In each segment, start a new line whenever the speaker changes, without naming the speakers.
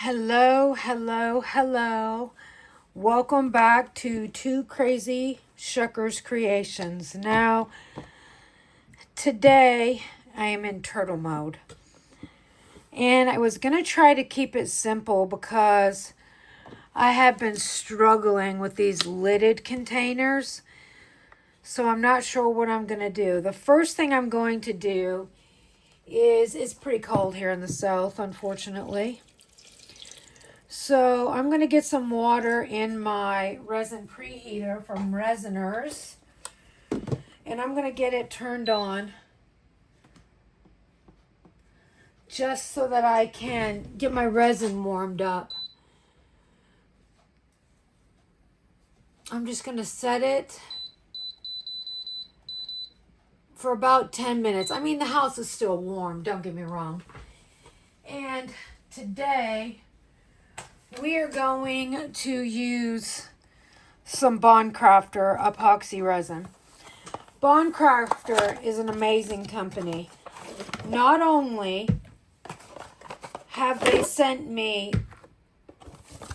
Hello, hello, hello. Welcome back to TwoCrazyShuckers Creations. Now, today I am in turtle mode. And I was going to try to keep it simple because I have been struggling with these lidded containers. So I'm not sure what I'm going to do. The first thing I'm going to do is, it's pretty cold here in the south, unfortunately. So I'm going to get some water in my resin preheater from Resiners. And I'm going to get it turned on just so that I can get my resin warmed up. I'm just going to set it for about 10 minutes. I mean, the house is still warm, don't get me wrong. And today we are going to use some Bondcrafter epoxy resin. Bondcrafter is an amazing company. Not only have they sent me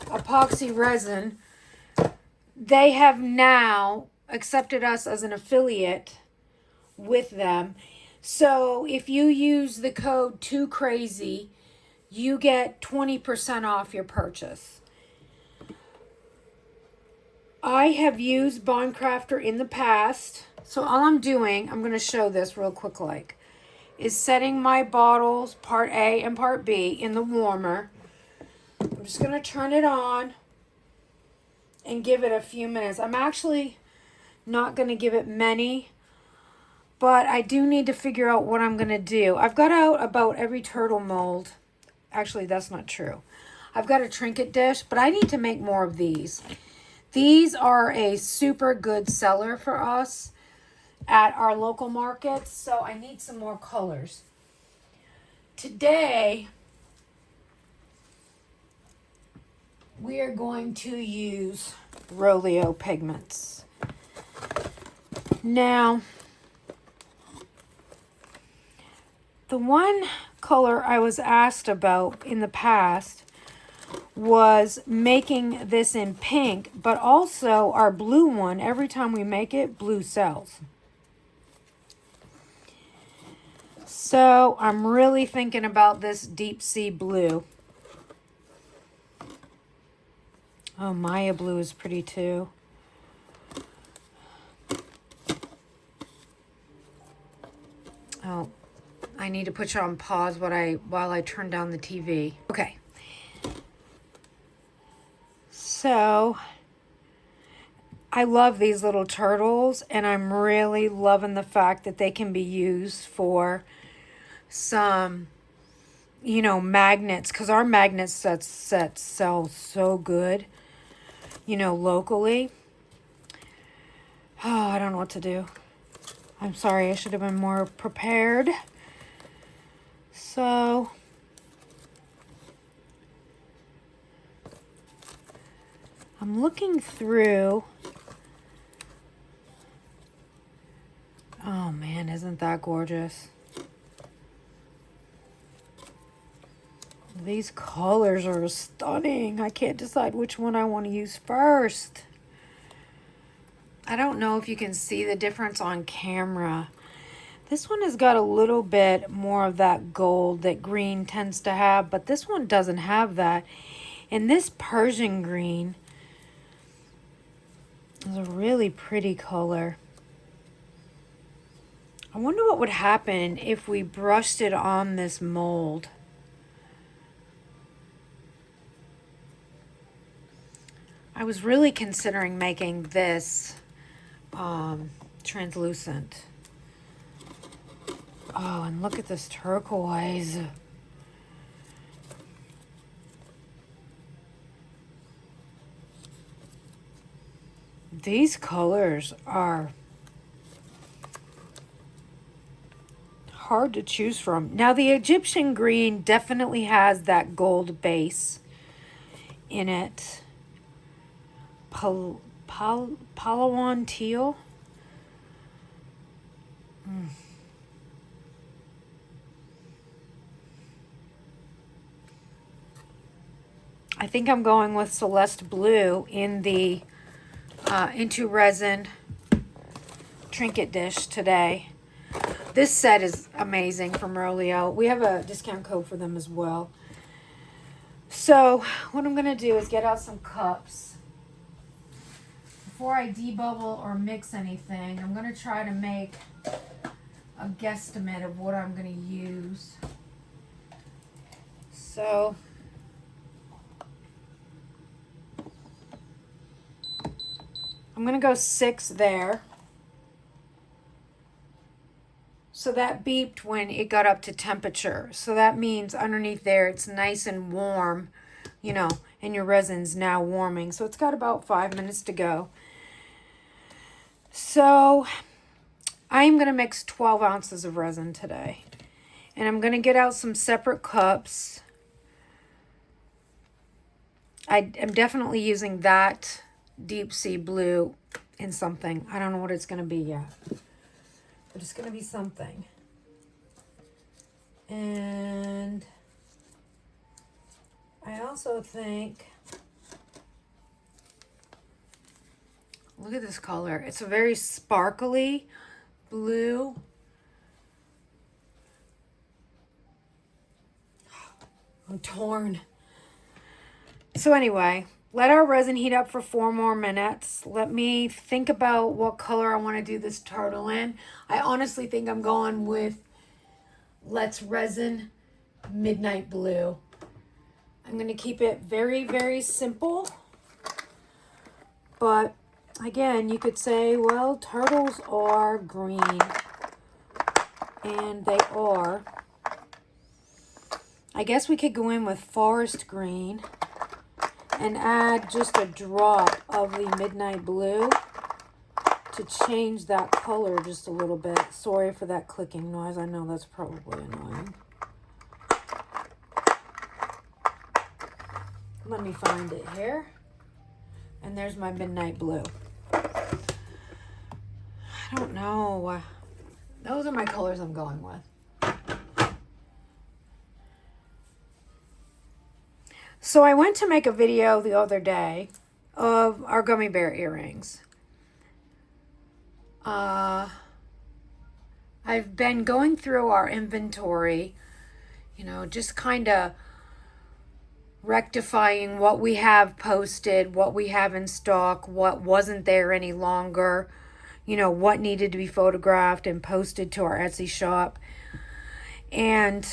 epoxy resin, they have now accepted us as an affiliate with them. So if you use the code TwoCrazy, you get 20% off your purchase. I have used Bondcrafter in the past. So all I'm doing, I'm going to show this real quick like, is setting my bottles, part A and part B, in the warmer. I'm just going to turn it on and give it a few minutes. I'm actually not going to give it many, but I do need to figure out what I'm going to do. I've got out about every turtle mold. Actually, that's not true. I've got a trinket dish, but I need to make more of these. These are a super good seller for us at our local markets, so I need some more colors. Today, we are going to use Roleo pigments. Now, the one color I was asked about in the past was making this in pink, but also our blue one, every time we make it, blue sells. So I'm really thinking about this deep sea blue. Oh, Maya blue is pretty too. Oh, I need to put you on pause while I turn down the TV. Okay. So I love these little turtles, and I'm really loving the fact that they can be used for some, you know, magnets, because our magnet sets sell so good, you know, locally. Oh, I don't know what to do. I'm sorry, I should have been more prepared. So I'm looking through. Oh man, isn't that gorgeous? These colors are stunning. I can't decide which one I want to use first. I don't know if you can see the difference on camera. This one has got a little bit more of that gold that green tends to have, but this one doesn't have that. And this Persian green is a really pretty color. I wonder what would happen if we brushed it on this mold. I was really considering making this translucent. Oh, and look at this turquoise. These colors are hard to choose from. Now, the Egyptian green definitely has that gold base in it. Palawan teal. I think I'm going with Celeste Blue in the Into Resin trinket dish today. This set is amazing from Rolio. We have a discount code for them as well. So what I'm going to do is get out some cups. Before I debubble or mix anything, I'm going to try to make a guesstimate of what I'm going to use. So I'm going to go 6 there. So that beeped when it got up to temperature. So that means underneath there it's nice and warm, you know, and your resin's now warming. So it's got about 5 minutes to go. So I'm going to mix 12 ounces of resin today. And I'm going to get out some separate cups. I am definitely using that deep sea blue in something. I don't know what it's going to be yet. But it's going to be something. And I also think, look at this color. It's a very sparkly blue. I'm torn. So anyway, let our resin heat up for 4 more minutes. Let me think about what color I want to do this turtle in. I honestly think I'm going with Let's Resin Midnight Blue. I'm going to keep it very, very simple. But again, you could say, well, turtles are green. And they are. I guess we could go in with forest green and add just a drop of the midnight blue to change that color just a little bit. Sorry for that clicking noise. I know that's probably annoying. Let me find it here. And there's my midnight blue. I don't know. Those are my colors I'm going with. So I went to make a video the other day of our gummy bear earrings. I've been going through our inventory, you know, just kind of rectifying what we have posted, what we have in stock, what wasn't there any longer, you know, what needed to be photographed and posted to our Etsy shop. And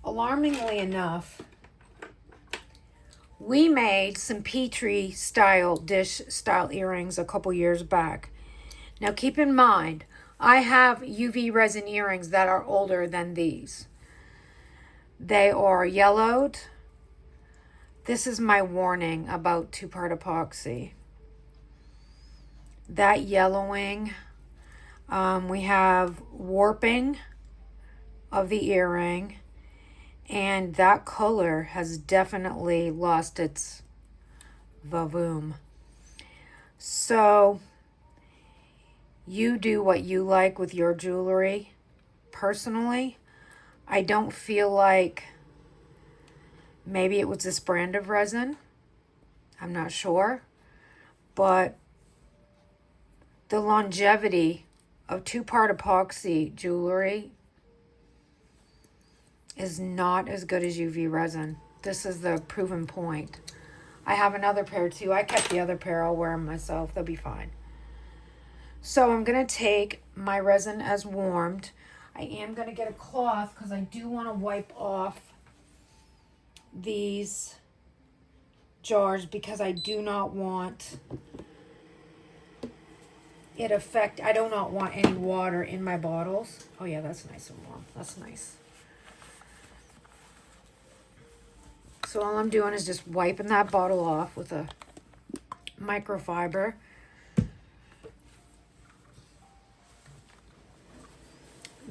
alarmingly enough, we made some Petri style dish style earrings a couple years back. Now keep in mind, I have UV resin earrings that are older than these. They are yellowed. This is my warning about 2-part epoxy. That yellowing, we have warping of the earring. And that color has definitely lost its vavoom. So you do what you like with your jewelry. Personally, I don't feel like maybe it was this brand of resin. I'm not sure. But the longevity of 2-part epoxy jewelry is not as good as UV resin. This is the proven point. I have another pair too. I kept the other pair. I'll wear them myself. They'll be fine. So I'm going to take my resin as warmed. I am going to get a cloth because I do want to wipe off these jars because I do not want it affect. I do not want any water in my bottles. Oh yeah, that's nice and warm. That's nice. So all I'm doing is just wiping that bottle off with a microfiber.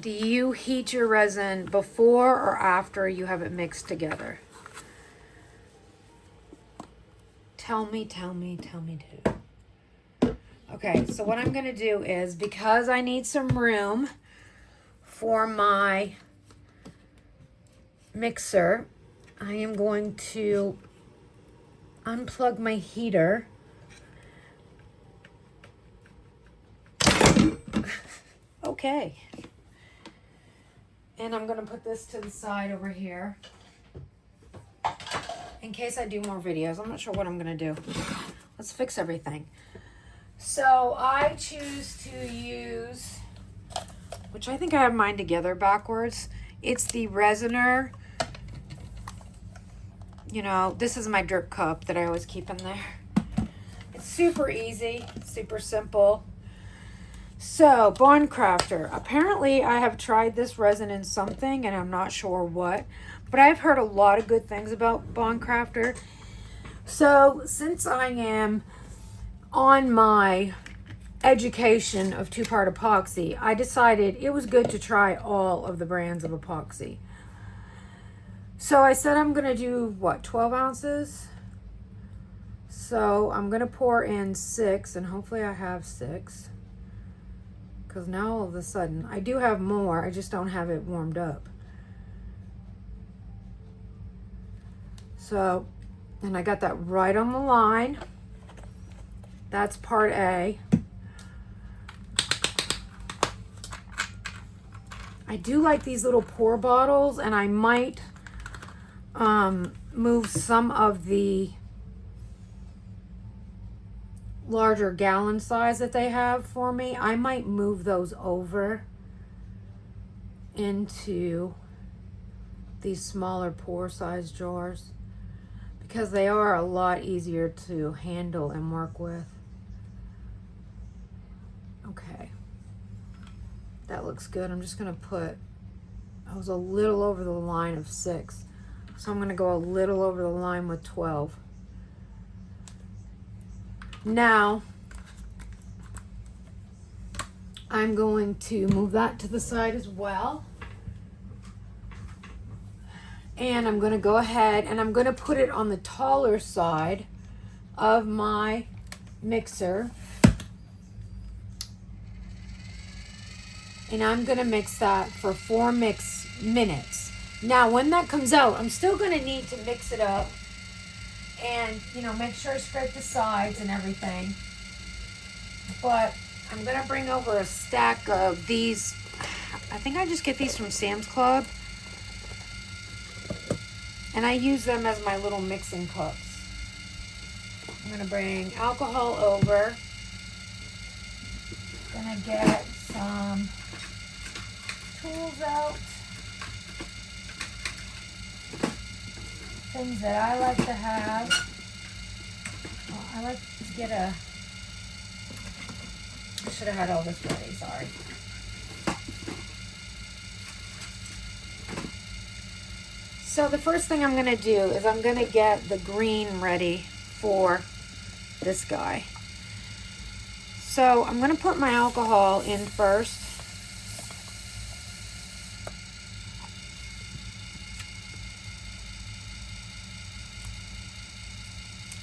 Do you heat your resin before or after you have it mixed together? Tell me too. Okay, so what I'm going to do is, because I need some room for my mixer, I am going to unplug my heater. Okay. And I'm going to put this to the side over here in case I do more videos. I'm not sure what I'm going to do. Let's fix everything. So I choose to use, which I think I have mine together backwards. It's the Resiner. You know, this is my drip cup that I always keep in there. It's super easy, super simple. So, Bond Crafter. Apparently, I have tried this resin in something, and I'm not sure what. But I've heard a lot of good things about Bond Crafter. So, since I am on my education of two-part epoxy, I decided it was good to try all of the brands of epoxy. So, I said I'm going to do, what, 12 ounces? So, I'm going to pour in 6, and hopefully I have 6. Because now all of a sudden, I do have more, I just don't have it warmed up. So, and I got that right on the line. That's part A. I do like these little pour bottles, and I might move some of the larger gallon size that they have for me. I might move those over into these smaller pour size jars because they are a lot easier to handle and work with. Okay, that looks good. I'm just gonna put, I was a little over the line of 6, so I'm gonna go a little over the line with 12. Now, I'm going to move that to the side as well. And I'm going to go ahead and I'm going to put it on the taller side of my mixer. And I'm going to mix that for 4 minutes. Now, when that comes out, I'm still going to need to mix it up. And, you know, make sure I scrape the sides and everything. But I'm going to bring over a stack of these. I think I just get these from Sam's Club. And I use them as my little mixing cups. I'm going to bring alcohol over. Going to get some tools out. Things that I like to have. Well, I like to get a, I should have had all this ready, sorry. So the first thing I'm going to do is I'm going to get the green ready for this guy. So I'm going to put my alcohol in first.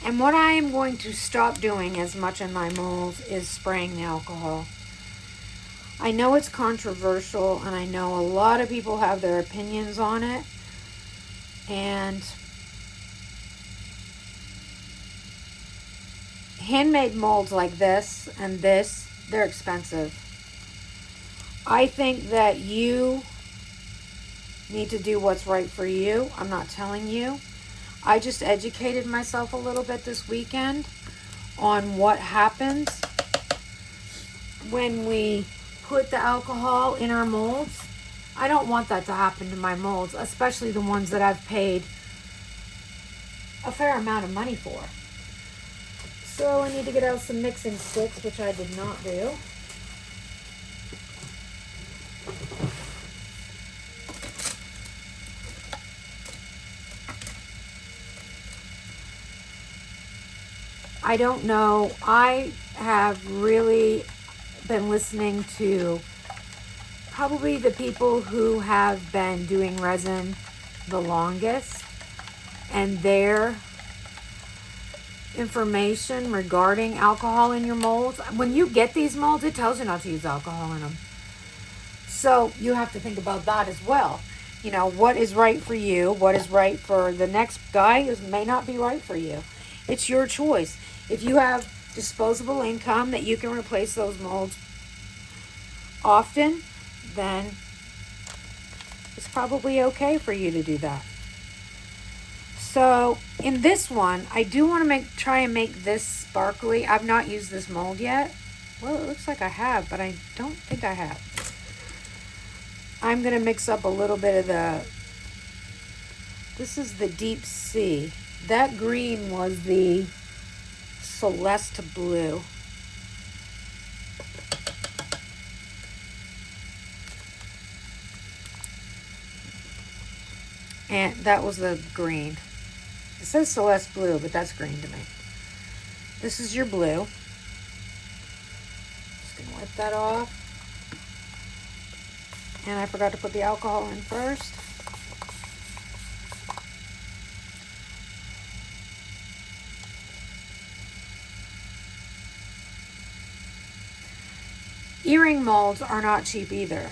And what I am going to stop doing as much in my molds is spraying the alcohol. I know it's controversial, and I know a lot of people have their opinions on it. And handmade molds like this and this, they're expensive. I think that you need to do what's right for you. I'm not telling you. I just educated myself a little bit this weekend on what happens when we put the alcohol in our molds. I don't want that to happen to my molds, especially the ones that I've paid a fair amount of money for. So I need to get out some mixing sticks, which I did not do. I don't know. I have really been listening to probably the people who have been doing resin the longest, and their information regarding alcohol in your molds. When you get these molds, it tells you not to use alcohol in them. So you have to think about that as well. You know, what is right for you, what is right for the next guy may not be right for you. It's your choice. If you have disposable income that you can replace those molds often, then it's probably okay for you to do that. So in this one, I do want to try and make this sparkly. I've not used this mold yet. Well, it looks like I have, but I don't think I have. I'm going to mix up a little bit of this is the deep sea. That green was the Celeste blue. And that was the green. It says Celeste blue, but that's green to me. This is your blue. Just gonna wipe that off. And I forgot to put the alcohol in first. Earring molds are not cheap either.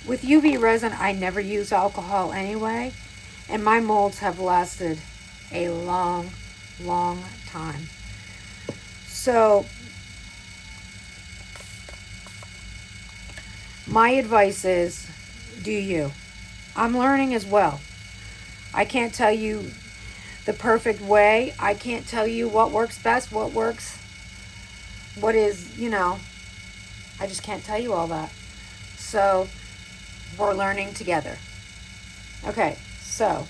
With UV resin, I never use alcohol anyway, and my molds have lasted a long, long time. So my advice is, do you. I'm learning as well. I can't tell you the perfect way. I can't tell you what works best, what is, you know, I just can't tell you all that. So we're learning together. Okay, so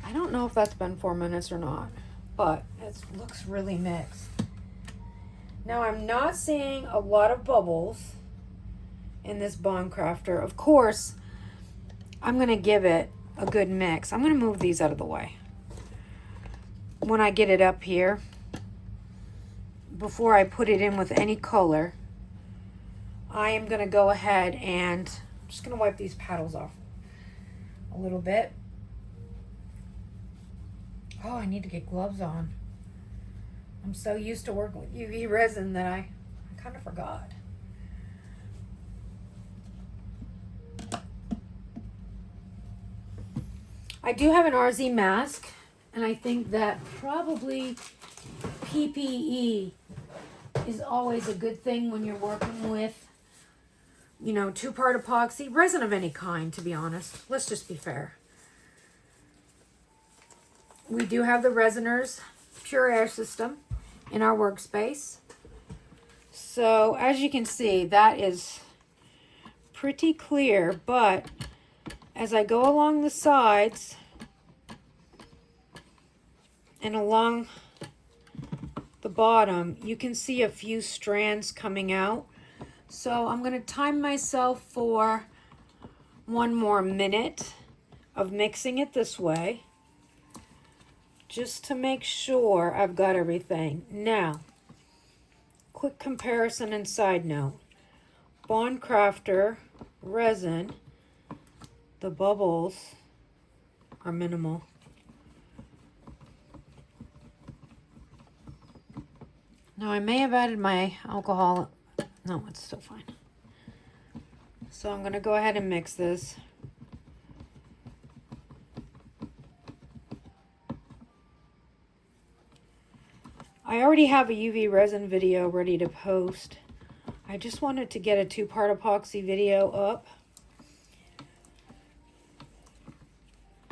I don't know if that's been 4 minutes or not, but it looks really mixed. Now I'm not seeing a lot of bubbles in this Bond Crafter. Of course, I'm going to give it a good mix. I'm going to move these out of the way. When I get it up here, before I put it in with any color, I am going to go ahead and I'm just going to wipe these paddles off a little bit. Oh, I need to get gloves on. I'm so used to working with UV resin that I kind of forgot. I do have an RZ mask, and I think that probably PPE is always a good thing when you're working with, you know, two-part epoxy, resin of any kind, to be honest. Let's just be fair. We do have the Resiners Pure Air system in our workspace. So as you can see, that is pretty clear, but as I go along the sides and along the bottom, you can see a few strands coming out. So I'm going to time myself for 1 more minute of mixing it this way, just to make sure I've got everything. Now, quick comparison and side note. Bond Crafter resin, the bubbles are minimal. Now I may have added my alcohol. No, it's still fine. So I'm going to go ahead and mix this. I already have a UV resin video ready to post. I just wanted to get a 2-part epoxy video up.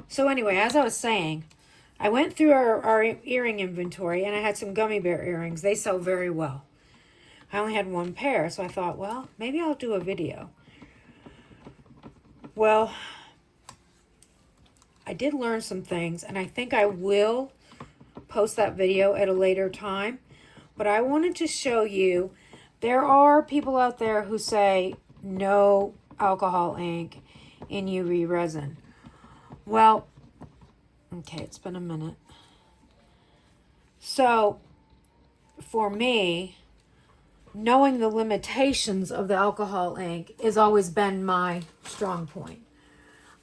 So anyway, as I was saying, I went through our earring inventory and I had some gummy bear earrings. They sell very well. I only had 1 pair, so I thought, well, maybe I'll do a video. Well, I did learn some things, and I think I will post that video at a later time. But I wanted to show you, there are people out there who say no alcohol ink in UV resin. Well, okay, it's been a minute. So, for me, knowing the limitations of the alcohol ink has always been my strong point.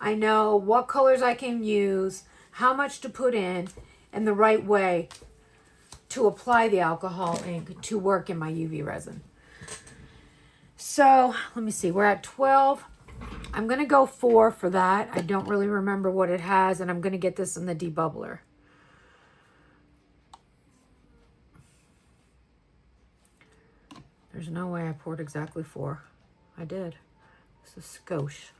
I know what colors I can use, how much to put in, and the right way to apply the alcohol ink to work in my UV resin. So, let me see, we're at 12. I'm going to go 4 for that. I don't really remember what it has, and I'm going to get this in the debubbler. There's no way I poured exactly 4. I did. It's a skosh,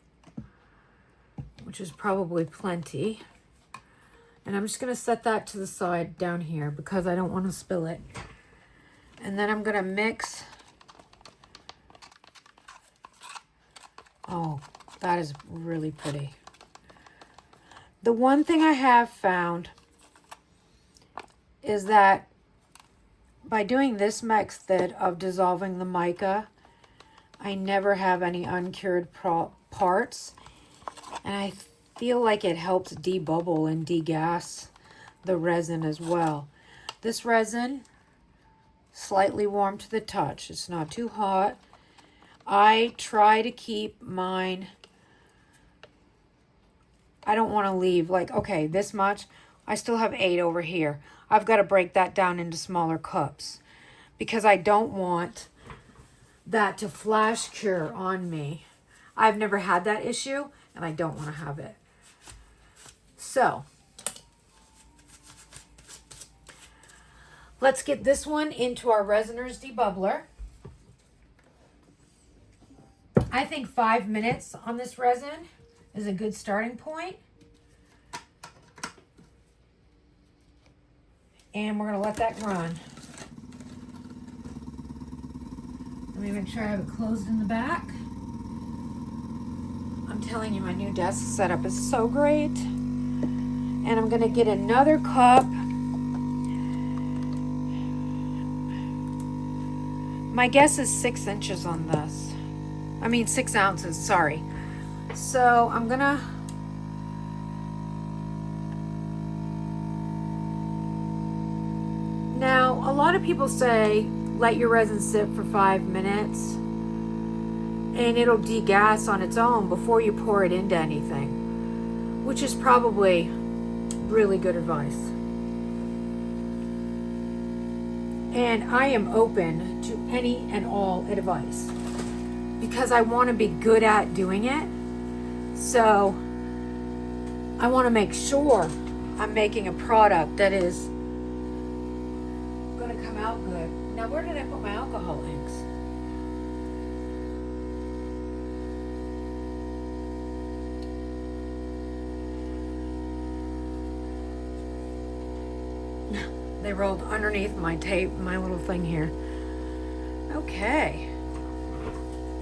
which is probably plenty. And I'm just going to set that to the side down here because I don't want to spill it. And then I'm going to mix. Oh, that is really pretty. The one thing I have found is that by doing this method of dissolving the mica, I never have any uncured parts. And I feel like it helps debubble and degas the resin as well. This resin, slightly warm to the touch. It's not too hot. I try to keep mine, I don't want to leave like, okay, this much. I still have 8 over here. I've got to break that down into smaller cups because I don't want that to flash cure on me. I've never had that issue and I don't want to have it. So let's get this one into our Resiners debubbler. I think 5 minutes on this resin is a good starting point. And we're going to let that run. Let me make sure I have it closed in the back. I'm telling you, my new desk setup is so great. And I'm going to get another cup. My guess is 6 inches on this. I mean 6 ounces, sorry. So I'm going to now, a lot of people say let your resin sit for 5 minutes and it'll degas on its own before you pour it into anything, which is probably really good advice. And I am open to any and all advice because I want to be good at doing it. So I want to make sure I'm making a product that is going to come out good. Now, where did I put my alcohol inks? They rolled underneath my tape, my little thing here. Okay.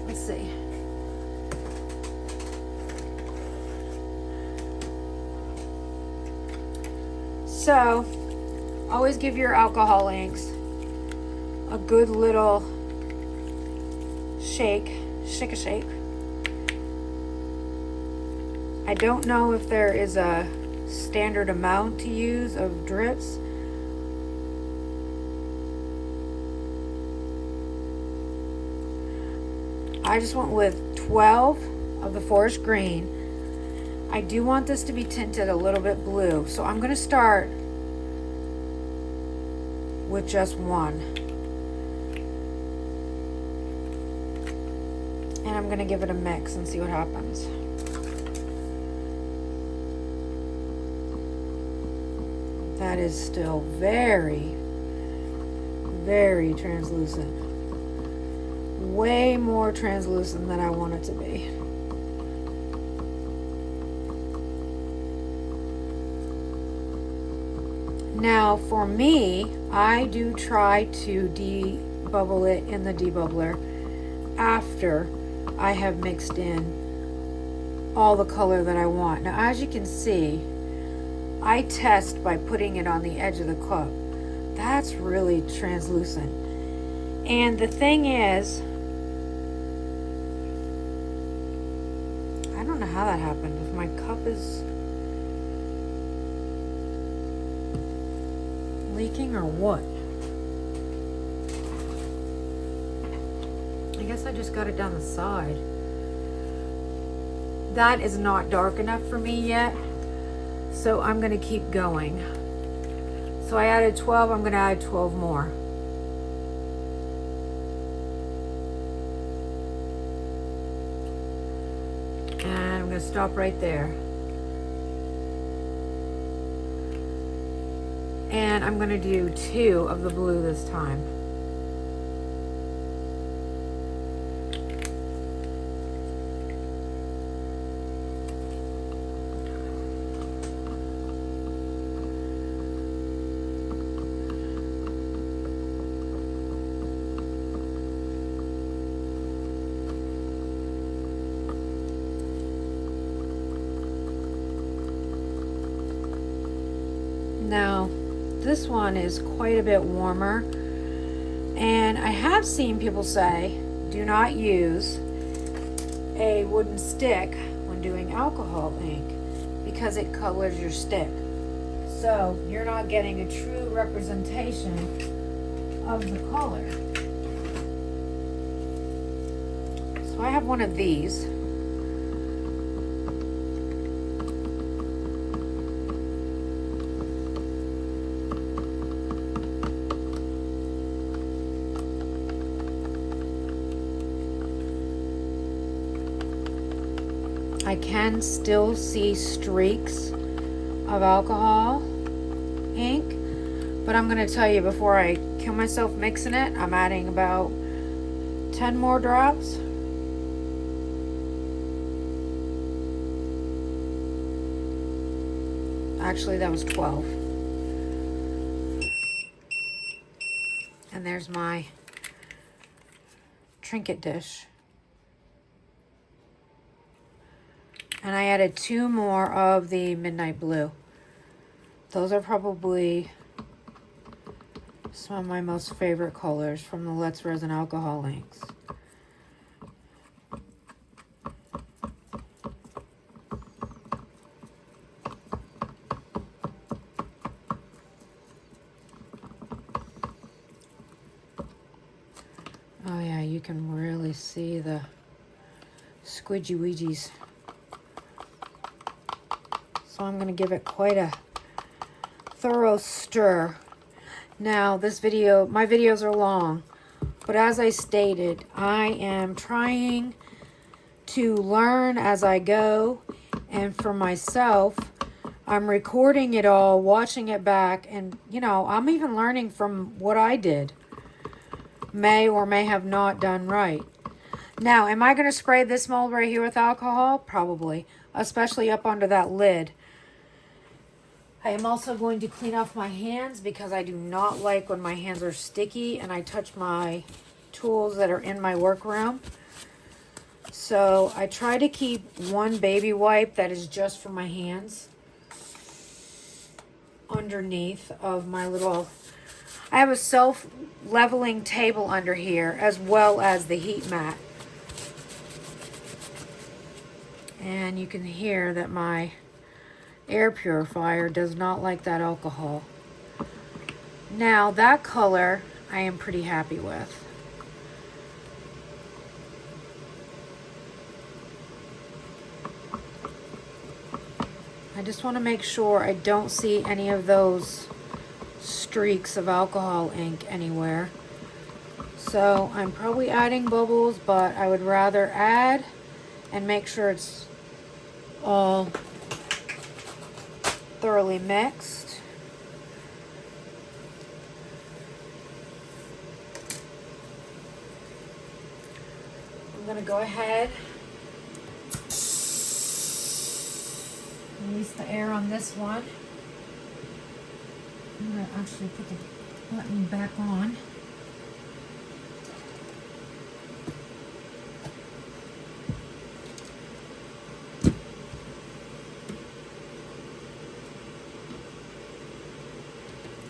Let's see. So, always give your alcohol inks a good little shake a shake. I don't know if there is a standard amount to use of drips. I just went with 12 of the forest green. I do want this to be tinted a little bit blue, so I'm going to start with just 1. And I'm going to give it a mix and see what happens. That is still very, very translucent. Way more translucent than I want it to be. Now for me, I do try to debubble it in the debubbler after I have mixed in all the color that I want. Now as you can see, I test by putting it on the edge of the cup. That's really translucent. And the thing is, I don't know how that happened. If my cup is leaking or what. I guess I just got it down the side. That is not dark enough for me yet, so I'm going to keep going. So I added 12, I'm going to add 12 more. to stop right there. And I'm going to do 2 of the blue this time. Now, this one is quite a bit warmer, and I have seen people say do not use a wooden stick when doing alcohol ink because it colors your stick. So you're not getting a true representation of the color. So I have one of these. I can still see streaks of alcohol ink, but I'm going to tell you before I kill myself mixing it, I'm adding about 10 more drops. Actually, that was 12. And there's my trinket dish. And I added 2 more of the midnight blue. Those are probably some of my most favorite colors from the Let's Resin alcohol inks. Oh yeah, you can really see the squidgy weegies. So I'm going to give it quite a thorough stir. Now, my videos are long, but as I stated, I am trying to learn as I go, and for myself, I'm recording it all, watching it back, and, you know, I'm even learning from what I did. May or may have not done right. Now, am I going to spray this mold right here with alcohol? Probably, especially up under that lid. I am also going to clean off my hands because I do not like when my hands are sticky and I touch my tools that are in my workroom. So I try to keep one baby wipe that is just for my hands underneath of my little... I have a self-leveling table under here as well as the heat mat. And you can hear that my air purifier does not like that alcohol. Now that color I am pretty happy with. I just want to make sure I don't see any of those streaks of alcohol ink anywhere. So I'm probably adding bubbles, but I would rather add and make sure it's all thoroughly mixed. I'm going to go ahead, release the air on this one. I'm going to actually put the button back on.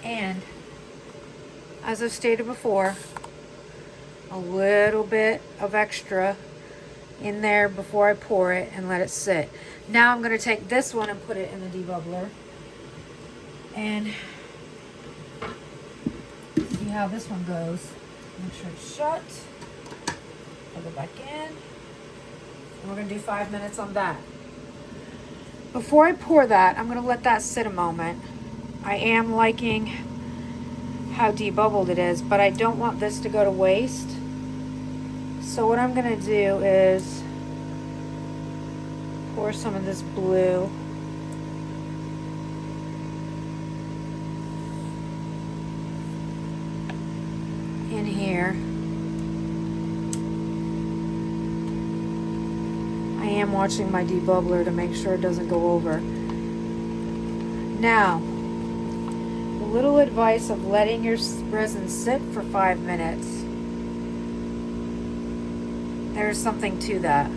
And as I've stated before, a little bit of extra in there before I pour it and let it sit. Now I'm going to take this one and put it in the debubbler and see how this one goes. Make sure it's shut. Plug it back in. And we're going to do 5 minutes on that. Before I pour that, I'm going to let that sit a moment. I am liking how debubbled it is, but I don't want this to go to waste. So what I'm going to do is pour some of this blue. In here. I am watching my debubbler to make sure it doesn't go over. Now, a little advice of letting your resin sit for 5 minutes. There's something to that.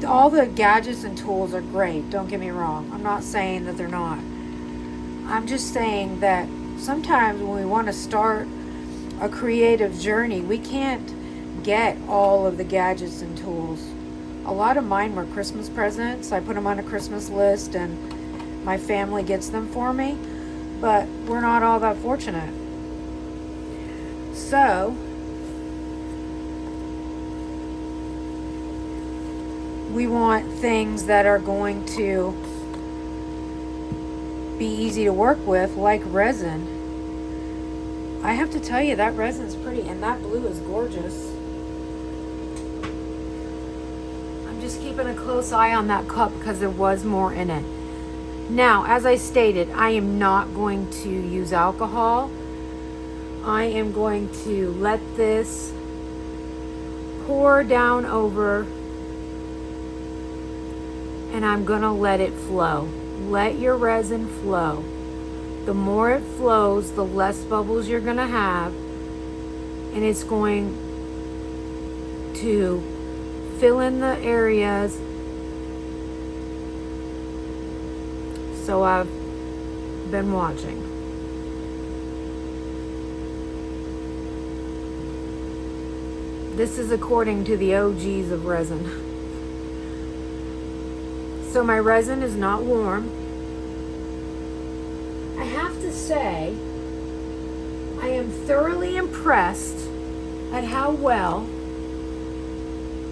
All the gadgets and tools are great, don't get me wrong. I'm not saying that they're not. I'm just saying that sometimes when we want to start a creative journey, we can't get all of the gadgets and tools. A lot of mine were Christmas presents. I put them on a Christmas list and my family gets them for me, but we're not all that fortunate. So we want things that are going to be easy to work with, like resin. I have to tell you, that resin's pretty, and that blue is gorgeous. I'm just keeping a close eye on that cup because there was more in it. Now, as I stated, I am not going to use alcohol. I am going to let this pour down over, and I'm gonna let it flow. Let your resin flow. The more it flows, the less bubbles you're gonna have, and it's going to fill in the areas. So I've been watching. This is according to the OGs of resin. So my resin is not warm. I have to say, I am thoroughly impressed at how well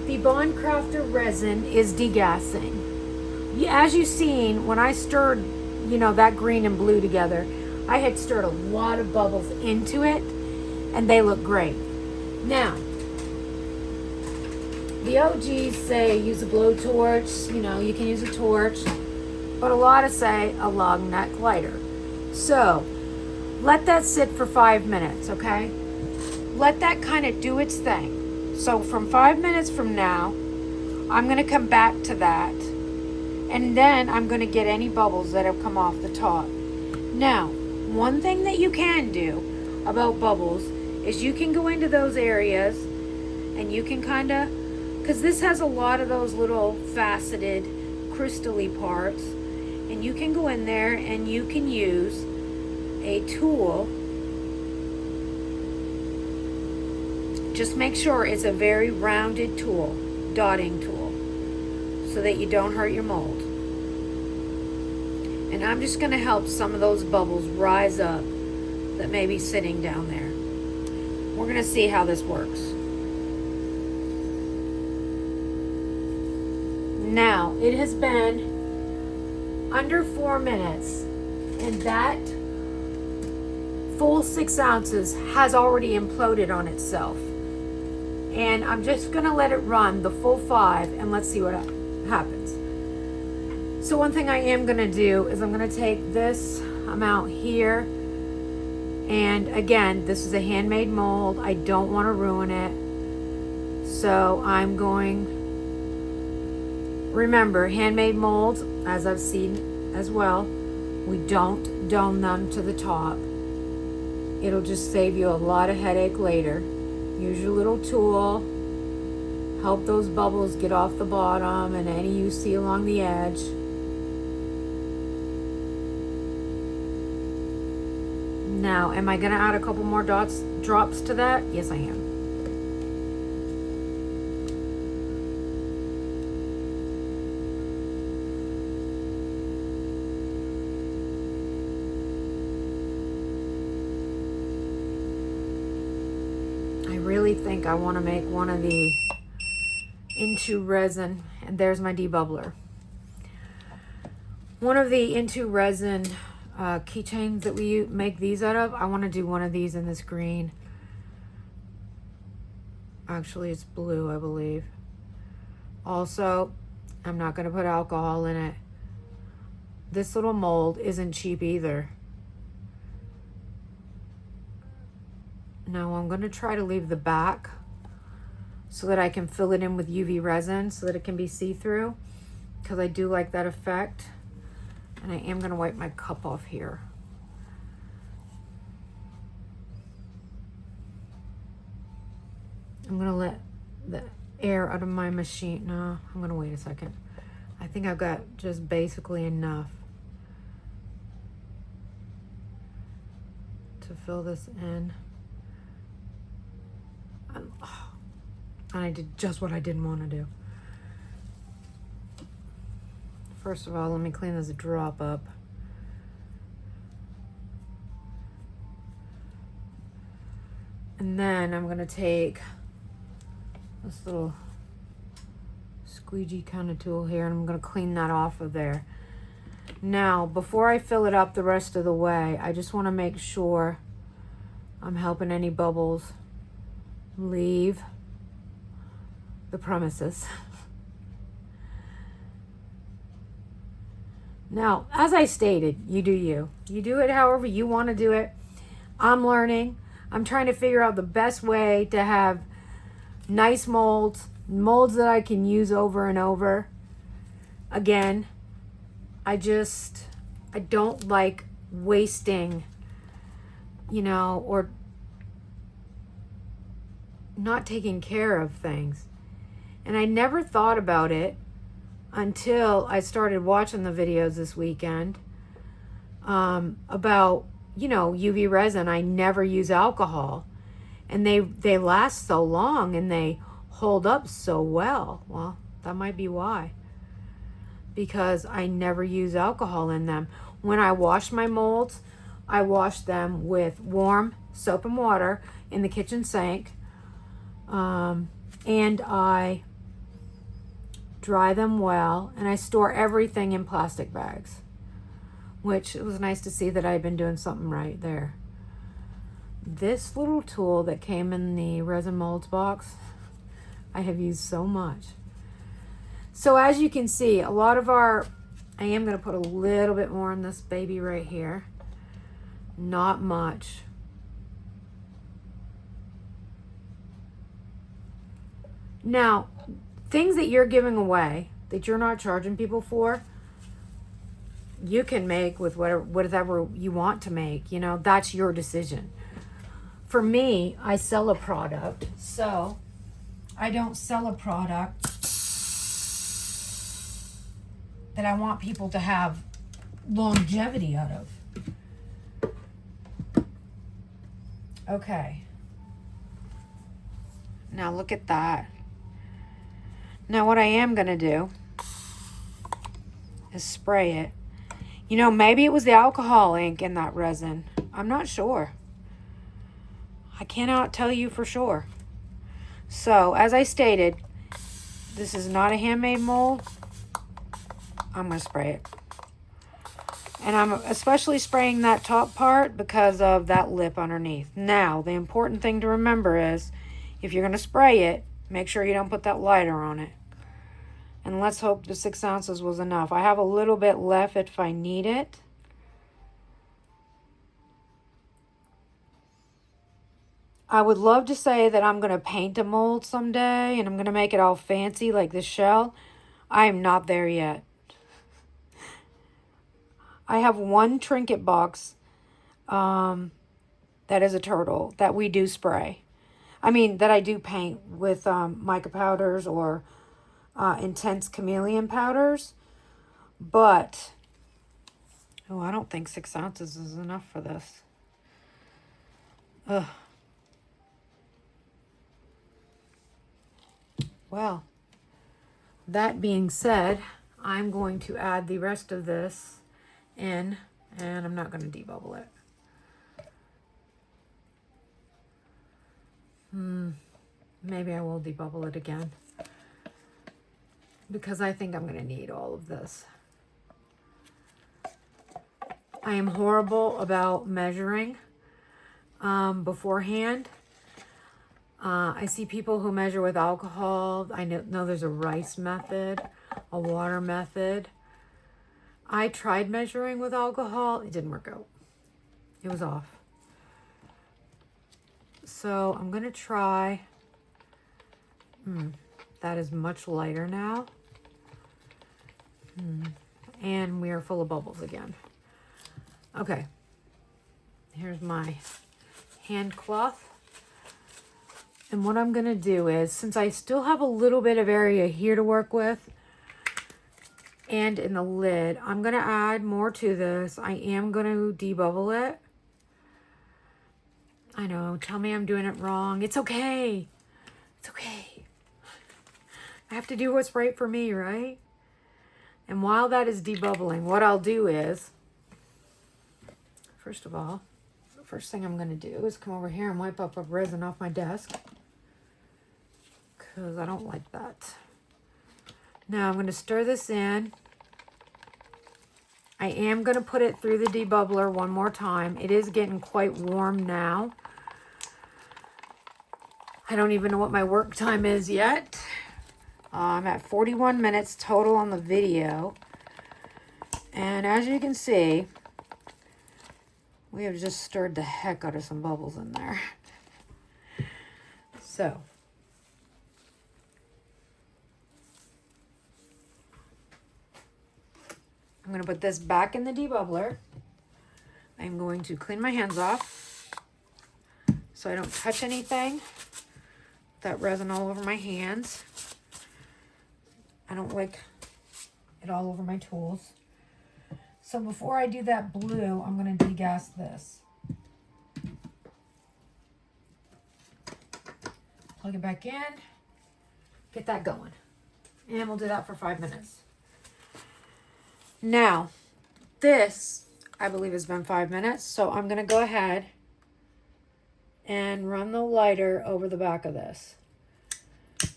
the Bond Crafter resin is degassing. As you've seen, when I stirred, that green and blue together, I had stirred a lot of bubbles into it, and they look great. Now, the OGs say use a blowtorch, you can use a torch, but a lot of say a long neck lighter. So, let that sit for 5 minutes, okay? Let that kind of do its thing. So from 5 minutes from now, I'm gonna come back to that, and then I'm gonna get any bubbles that have come off the top. Now, one thing that you can do about bubbles is you can go into those areas and you can kind of, because this has a lot of those little faceted crystally parts, and you can go in there and you can use a tool. Just make sure it's a very rounded tool, dotting tool, so that you don't hurt your mold. And I'm just going to help some of those bubbles rise up that may be sitting down there. We're going to see how this works. Now, it has been under 4 minutes, and that full 6 ounces has already imploded on itself. And I'm just gonna let it run the full 5, and let's see what happens. So one thing I am gonna do is I'm gonna take this amount here, and again, this is a handmade mold. I don't want to ruin it, so I'm going, remember, handmade molds, as I've seen as well, we don't dome them to the top. It'll just save you a lot of headache later. Use your little tool, help those bubbles get off the bottom and any you see along the edge. Now, am I going to add a couple more drops to that? Yes, I am. I really think I want to make one of the Into Resin, and there's my debubbler. One of the Into Resin keychains that we make these out of, I want to do one of these in this green. Actually, it's blue, I believe. Also, I'm not going to put alcohol in it. This little mold isn't cheap either. Now I'm going to try to leave the back so that I can fill it in with UV resin so that it can be see-through, because I do like that effect. And I am going to wipe my cup off here. I'm going to let the air out of my machine. No, I'm going to wait a second. I think I've got just basically enough to fill this in. And I did just what I didn't want to do. First of all, let me clean this drop up. And then I'm going to take this little squeegee kind of tool here, and I'm going to clean that off of there. Now, before I fill it up the rest of the way, I just want to make sure I'm helping any bubbles leave the premises. Now, as I stated, you do you. You do it however you want to do it. I'm learning. I'm trying to figure out the best way to have nice molds that I can use over and over. Again, I don't like wasting, or not taking care of things. And I never thought about it until I started watching the videos this weekend about, UV resin. I never use alcohol. And they last so long and they hold up so well. Well, that might be why. Because I never use alcohol in them. When I wash my molds, I wash them with warm soap and water in the kitchen sink. And I dry them well. And I store everything in plastic bags. Which, it was nice to see that I've been doing something right there. This little tool that came in the Resin Molds box, I have used so much. So as you can see, a lot of I am going to put a little bit more in this baby right here. Not much. Now, things that you're giving away, that you're not charging people for, you can make with whatever you want to make. That's your decision. For me, I sell a product, so I don't sell a product that I want people to have longevity out of. Okay. Now look at that. Now what I am going to do is spray it. Maybe it was the alcohol ink in that resin. I'm not sure. I cannot tell you for sure. So, as I stated, this is not a handmade mold. I'm going to spray it. And I'm especially spraying that top part because of that lip underneath. Now, the important thing to remember is, if you're going to spray it, make sure you don't put that lighter on it. And let's hope the 6 ounces was enough. I have a little bit left if I need it. I would love to say that I'm going to paint a mold someday and I'm going to make it all fancy like this shell. I am not there yet. I have one trinket box that is a turtle that we do spray. That I do paint with mica powders or intense chameleon powders. But, I don't think 6 ounces is enough for this. Ugh. Well, that being said, I'm going to add the rest of this in, and I'm not going to debubble it. Maybe I will debubble it again, because I think I'm going to need all of this. I am horrible about measuring beforehand. I see people who measure with alcohol. I know there's a rice method, a water method. I tried measuring with alcohol. It didn't work out. It was off. So I'm going to try. That is much lighter now. And we are full of bubbles again. Okay. Here's my hand cloth. And what I'm going to do is, since I still have a little bit of area here to work with and in the lid, I'm going to add more to this. I am going to debubble it. I know, tell me I'm doing it wrong. It's okay. It's okay. I have to do what's right for me, right? And while that is debubbling, what I'll do is, first of all, the first thing I'm going to do is come over here and wipe up a resin off my desk. Because I don't like that. Now I'm going to stir this in. I am going to put it through the debubbler one more time. It is getting quite warm now. I don't even know what my work time is yet. I'm at 41 minutes total on the video. And as you can see, we have just stirred the heck out of some bubbles in there. So, I'm going to put this back in the debubbler. I'm going to clean my hands off so I don't touch anything. That resin all over my hands. I don't like it all over my tools. So before I do that blue, I'm going to degas this. Plug it back in. Get that going. And we'll do that for 5 minutes. Now, this, I believe, has been 5 minutes. So I'm going to go ahead and run the lighter over the back of this.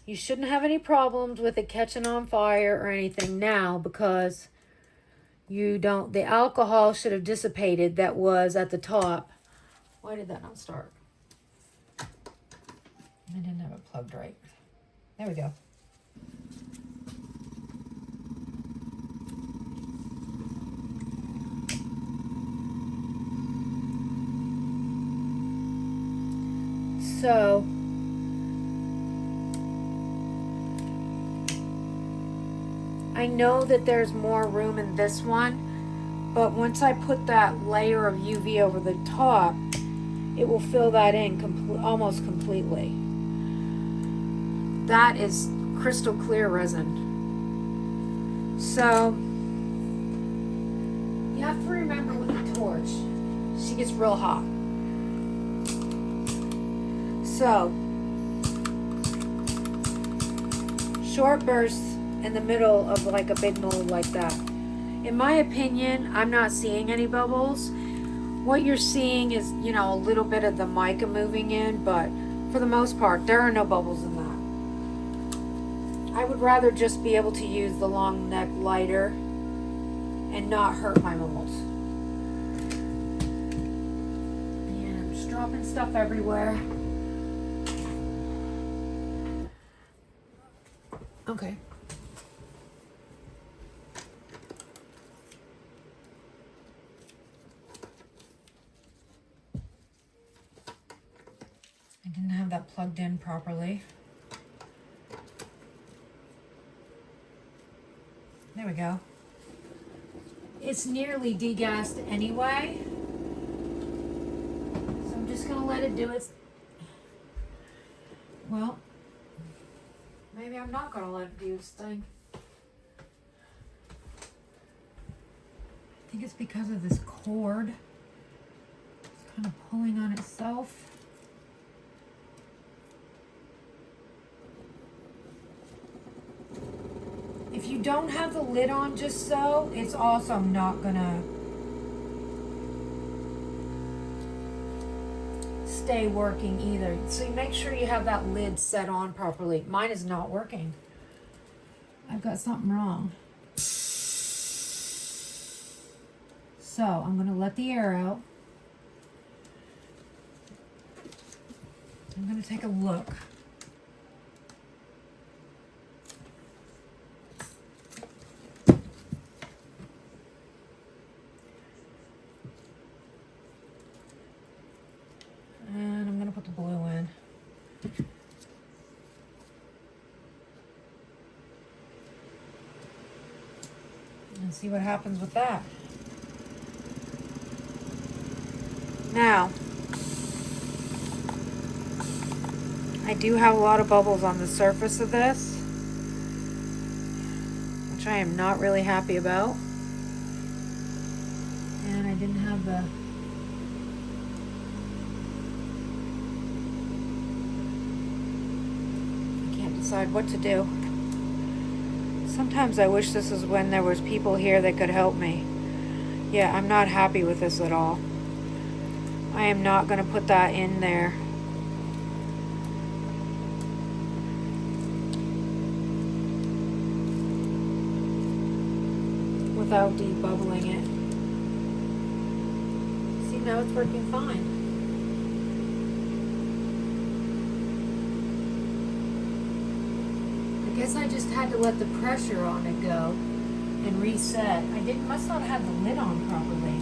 You shouldn't have any problems with it catching on fire or anything now because the alcohol should have dissipated that was at the top. Why did that not start? I didn't have it plugged right. There we go. So, I know that there's more room in this one, but once I put that layer of UV over the top, it will fill that in almost completely. That is crystal clear resin. So, you have to remember with the torch, she gets real hot. So, short bursts in the middle of like a big mold like that. In my opinion, I'm not seeing any bubbles. What you're seeing is, a little bit of the mica moving in, but for the most part, there are no bubbles in that. I would rather just be able to use the long neck lighter and not hurt my molds. And I'm just dropping stuff everywhere. Okay. I didn't have that plugged in properly. There we go. It's nearly degassed anyway. So I'm just gonna let it do its... Well, maybe I'm not gonna let it do its thing. I think it's because of this cord. It's kind of pulling on itself. If you don't have the lid on just so, it's also not gonna stay working either. So you make sure you have that lid set on properly. Mine is not working. I've got something wrong. So I'm gonna let the air out. I'm going to take a look. And I'm going to put the blue in. And see what happens with that. Now, I do have a lot of bubbles on the surface of this, which I am not really happy about. And I didn't have the decide what to do. Sometimes I wish this is when there was people here that could help me. Yeah, I'm not happy with this at all. I am not going to put that in there. Without debubbling it. See, now it's working fine. I guess I just had to let the pressure on it go and reset. Must not have the lid on properly.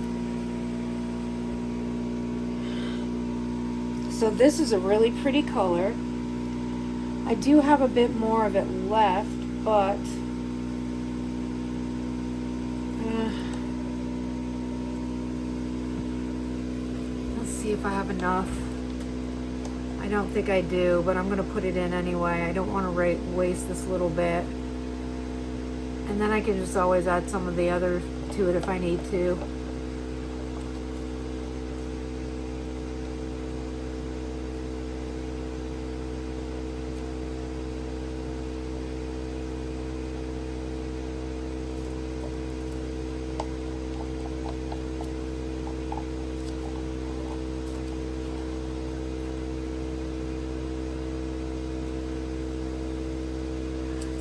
So this is a really pretty color. I do have a bit more of it left, but let's see if I have enough. I don't think I do, but I'm going to put it in anyway. I don't want to waste this little bit. And then I can just always add some of the other to it if I need to.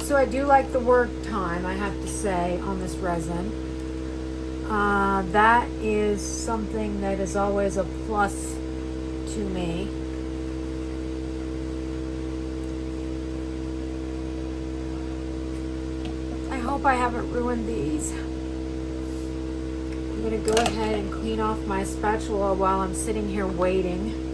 So I do like the work time, I have to say, on this resin. That is something that is always a plus to me. I hope I haven't ruined these. I'm going to go ahead and clean off my spatula while I'm sitting here waiting.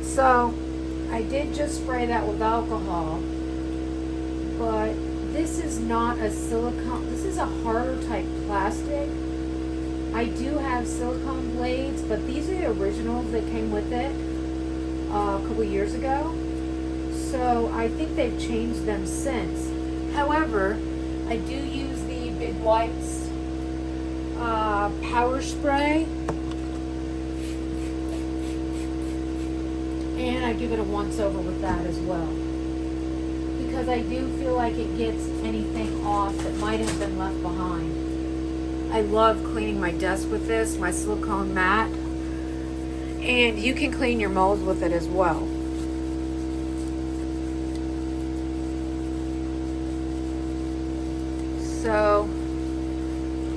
So, I did just spray that with alcohol, but this is not a silicone, this is a harder type plastic. I do have silicone blades, but these are the originals that came with it a couple years ago. So, I think they've changed them since. However, I do use the Big Wipes power spray. And I give it a once over with that as well. Because I do feel like it gets anything off that might have been left behind. I love cleaning my desk with this, my silicone mat. And you can clean your molds with it as well. So,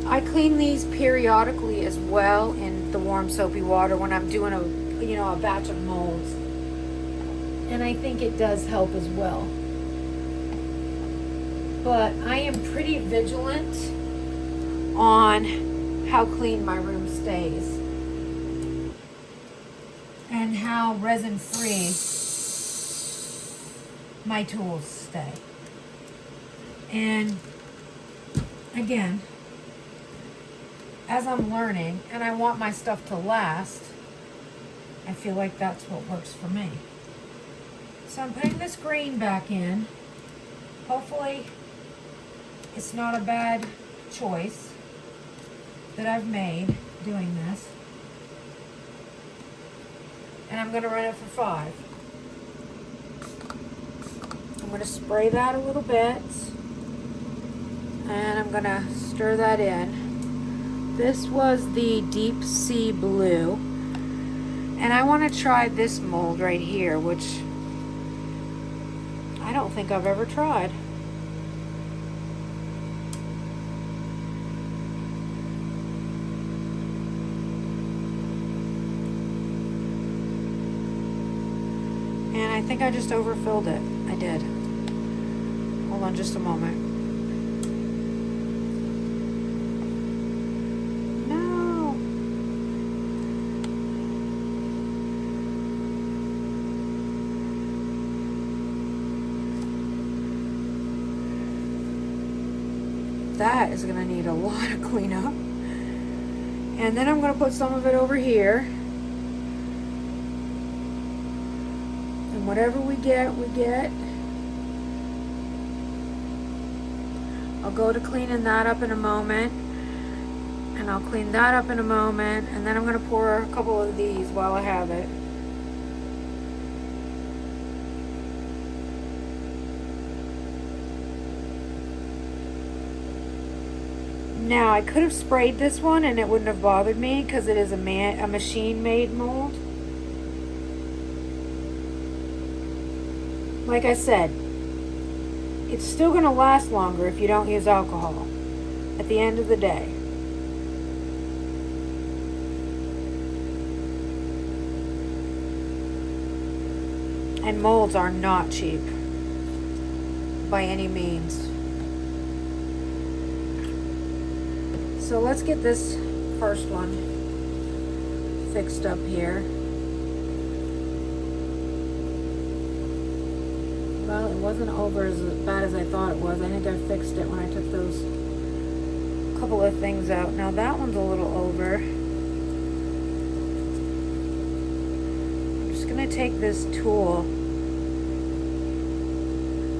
I clean these periodically as well in the warm soapy water when I'm doing a batch of molds. And I think it does help as well. But I am pretty vigilant on how clean my room stays. And how resin-free my tools stay. And again, as I'm learning and I want my stuff to last, I feel like that's what works for me. So I'm putting this green back in. Hopefully it's not a bad choice that I've made doing this. And I'm going to run it for 5. I'm going to spray that a little bit. And I'm going to stir that in. This was the Deep Sea Blue. And I want to try this mold right here, which I don't think I've ever tried. And I think I just overfilled it. I did. Hold on just a moment. No. That is gonna need a lot of cleanup. And then I'm gonna put some of it over here. And whatever we get, we get. I'll go to cleaning that up in a moment. And I'll clean that up in a moment. And then I'm gonna pour a couple of these while I have it. Now, I could have sprayed this one and it wouldn't have bothered me because it is a machine-made mold. Like I said, it's still going to last longer if you don't use alcohol at the end of the day. And molds are not cheap by any means. So let's get this first one fixed up here. Well, it wasn't over as bad as I thought it was. I think I fixed it when I took those couple of things out. Now that one's a little over. I'm just gonna take this tool.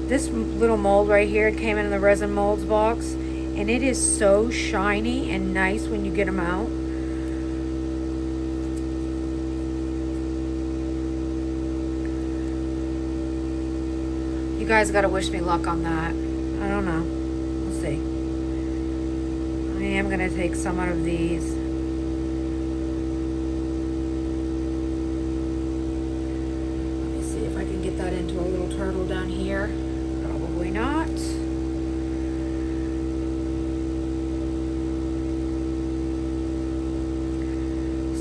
This little mold right here came in the Resin-Molds box. And it is so shiny and nice when you get them out. You guys gotta wish me luck on that. I don't know. We'll see. I am gonna take some out of these. Let me see if I can get that into a little turtle down here. Probably not.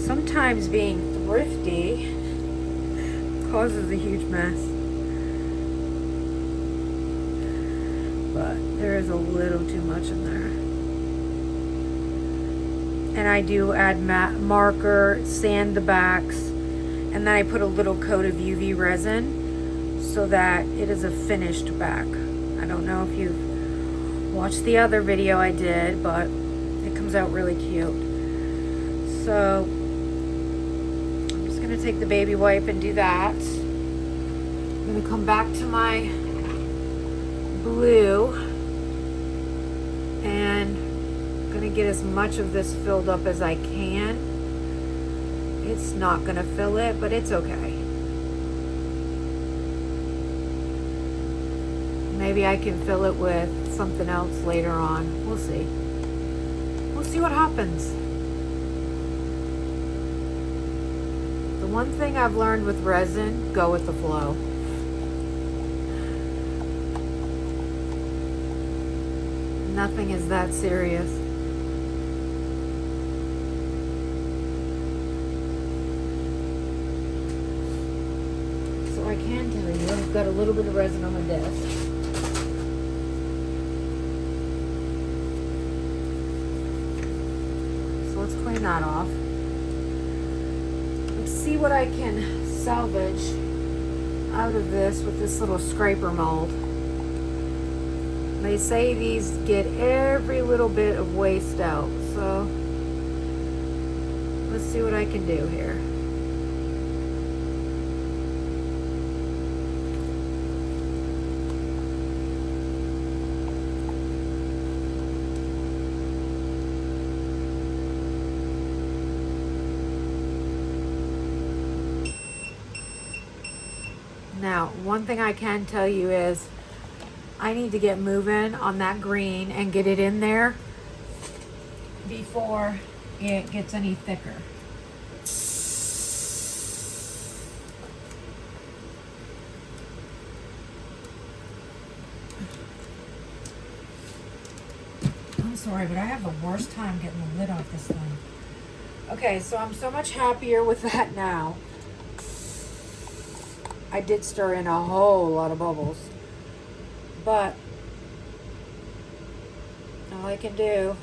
Sometimes being thrifty causes a huge mess. But there is a little too much in there. And I do add marker, sand the backs, and then I put a little coat of UV resin so that it is a finished back. I don't know if you've watched the other video I did, but it comes out really cute. So take the baby wipe and do that. I'm going to come back to my blue and I'm going to get as much of this filled up as I can. It's not going to fill it, but it's okay. Maybe I can fill it with something else later on. We'll see. We'll see what happens. One thing I've learned with resin, go with the flow. Nothing is that serious. So I can tell you, I've got a little bit of resin on my desk. So let's clean that off. See what I can salvage out of this with this little scraper mold. They say these get every little bit of waste out, so let's see what I can do here. Now, one thing I can tell you is I need to get moving on that green and get it in there before it gets any thicker. I'm sorry, but I have the worst time getting the lid off this thing. Okay, so I'm so much happier with that now. I did stir in a whole lot of bubbles, but all I can do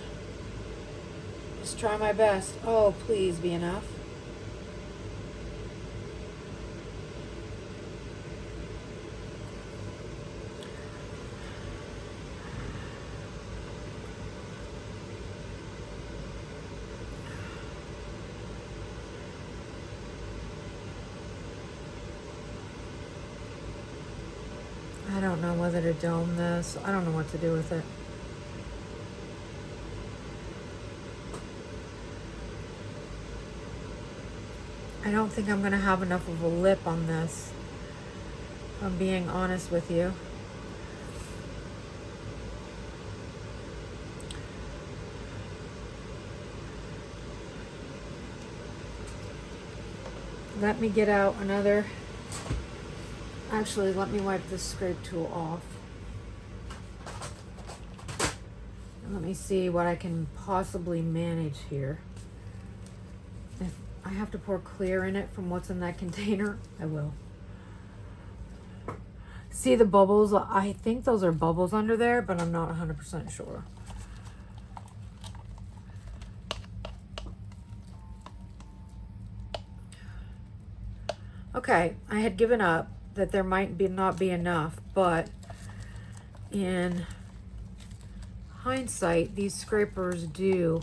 is try my best. Oh, please be enough. I don't know whether to dome this. I don't know what to do with it. I don't think I'm gonna have enough of a lip on this, if I'm being honest with you. Let me get out another, actually let me wipe this scrape tool off. And let me see what I can possibly manage here. If I have to pour clear in it from what's in that container, I will. See the bubbles? I think those are bubbles under there, but I'm not 100% sure. Okay, I had given up that there might not be enough, but in hindsight, these scrapers do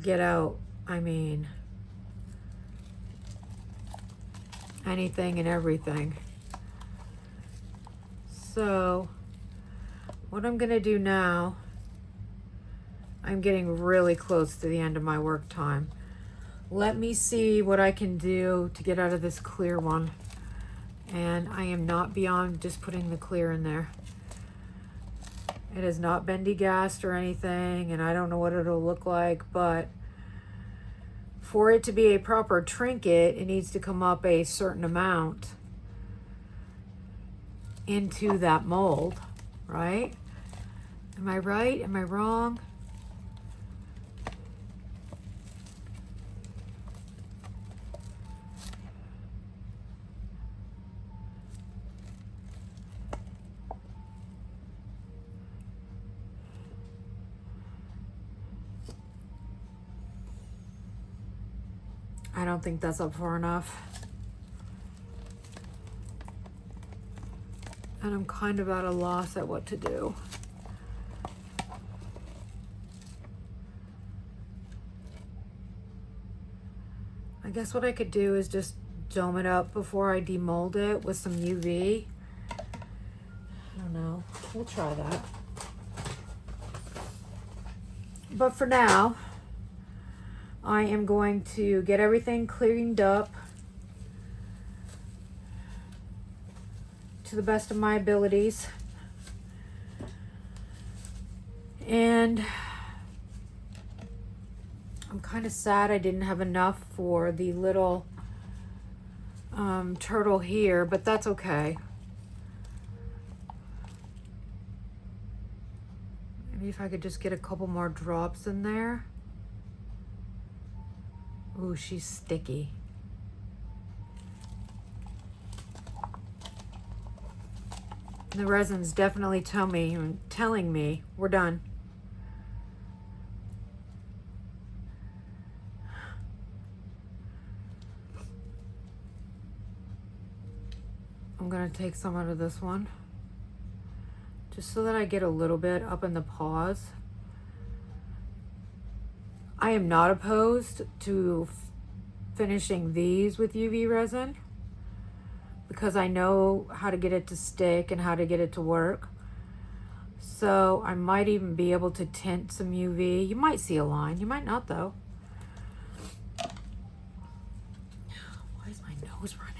get out, I mean, anything and everything. So what I'm gonna do now, I'm getting really close to the end of my work time. Let me see what I can do to get out of this clear one. And I am not beyond just putting the clear in there. It has not been degassed or anything, and I don't know what it'll look like, but for it to be a proper trinket, it needs to come up a certain amount into that mold, right? Am I right? Am I wrong? I don't think that's up far enough. And I'm kind of at a loss at what to do. I guess what I could do is just dome it up before I demold it with some UV. I don't know. We'll try that. But for now, I am going to get everything cleaned up to the best of my abilities. And I'm kind of sad I didn't have enough for the little turtle here, but that's okay. Maybe if I could just get a couple more drops in there. Ooh, she's sticky. The resin's definitely telling me we're done. I'm gonna take some out of this one, just so that I get a little bit up in the paws. I am not opposed to finishing these with UV resin because I know how to get it to stick and how to get it to work. So I might even be able to tint some UV. You might see a line, you might not though. Why is my nose running?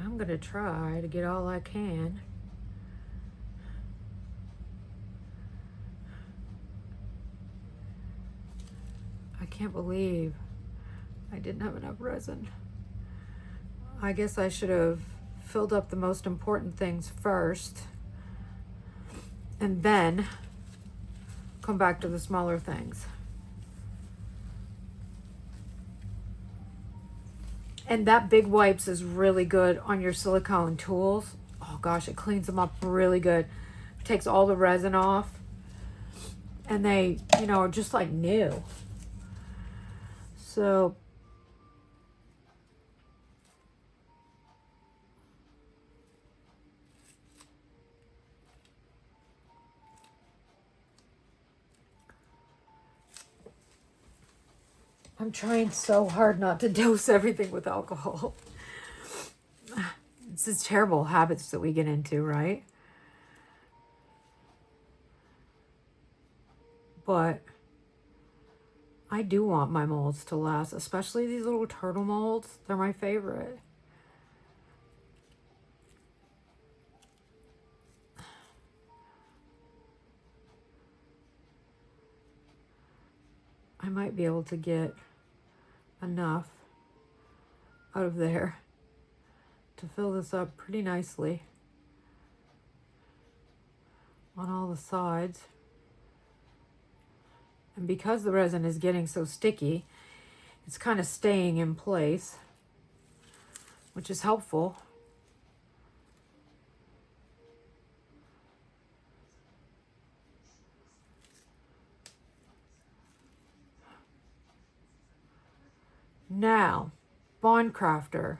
I'm gonna try to get all I can. I can't believe I didn't have enough resin. I guess I should have filled up the most important things first and then come back to the smaller things. And that Big Wipes is really good on your silicone tools. Oh gosh, it cleans them up really good. Takes all the resin off. And they, you know, are just like new. So I'm trying so hard not to dose everything with alcohol. It's just terrible habits that we get into, right? But I do want my molds to last, especially these little turtle molds. They're my favorite. I might be able to get enough out of there to fill this up pretty nicely on all the sides. And because the resin is getting so sticky, it's kind of staying in place, which is helpful. Now, Bond Crafter.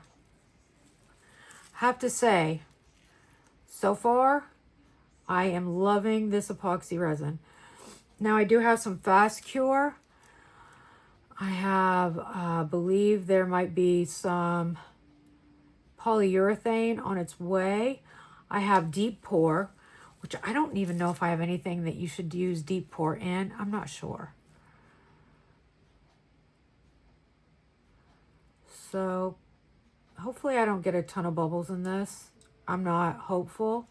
Have to say, so far, I am loving this epoxy resin. Now, I do have some fast cure. I have, believe there might be some polyurethane on its way. I have deep pour, which I don't even know if I have anything that you should use deep pour in. I'm not sure. So hopefully I don't get a ton of bubbles in this. I'm not hopeful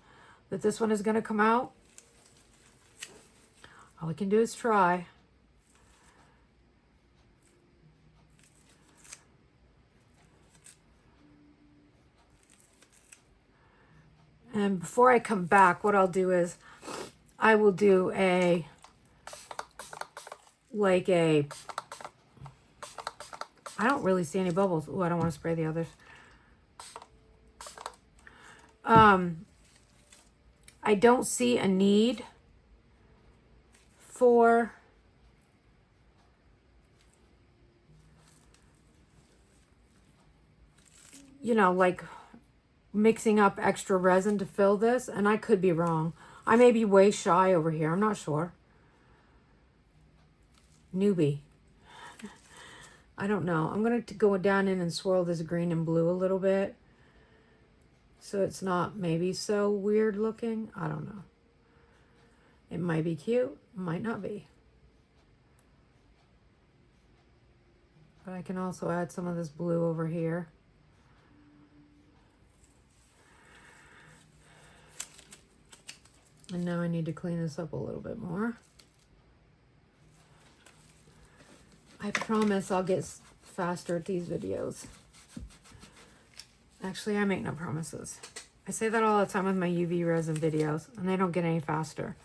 that this one is going to come out. All we can do is try. And before I come back, what I'll do is I will do a, like a, I don't really see any bubbles. Oh, I don't want to spray the others. I don't see a need for you know, like mixing up extra resin to fill this, and I could be wrong. I may be way shy over here. I'm not sure. Newbie. I don't know. I'm going to go down in and swirl this green and blue a little bit, so it's not maybe so weird looking. I don't know. It might be cute. Might not be. But I can also add some of this blue over here. And now I need to clean this up a little bit more. I promise I'll get faster at these videos. Actually, I make no promises. I say that all the time with my UV resin videos, and they don't get any faster.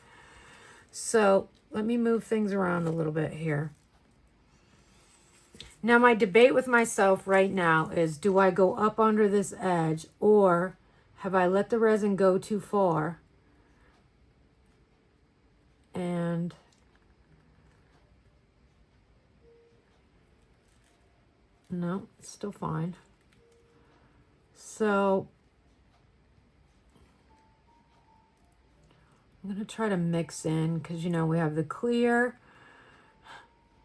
So let me move things around a little bit here. Now, my debate with myself right now is, do I go up under this edge, or have I let the resin go too far? And no, it's still fine. So I'm going to try to mix in, because, you know, we have the clear,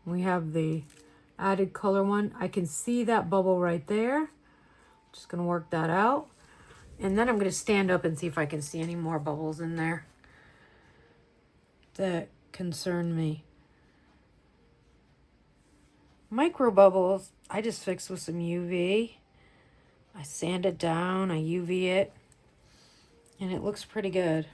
we have the added color one. I can see that bubble right there. Just going to work that out. And then I'm going to stand up and see if I can see any more bubbles in there that concern me. Micro bubbles, I just fixed with some UV. I sand it down, I UV it, and it looks pretty good.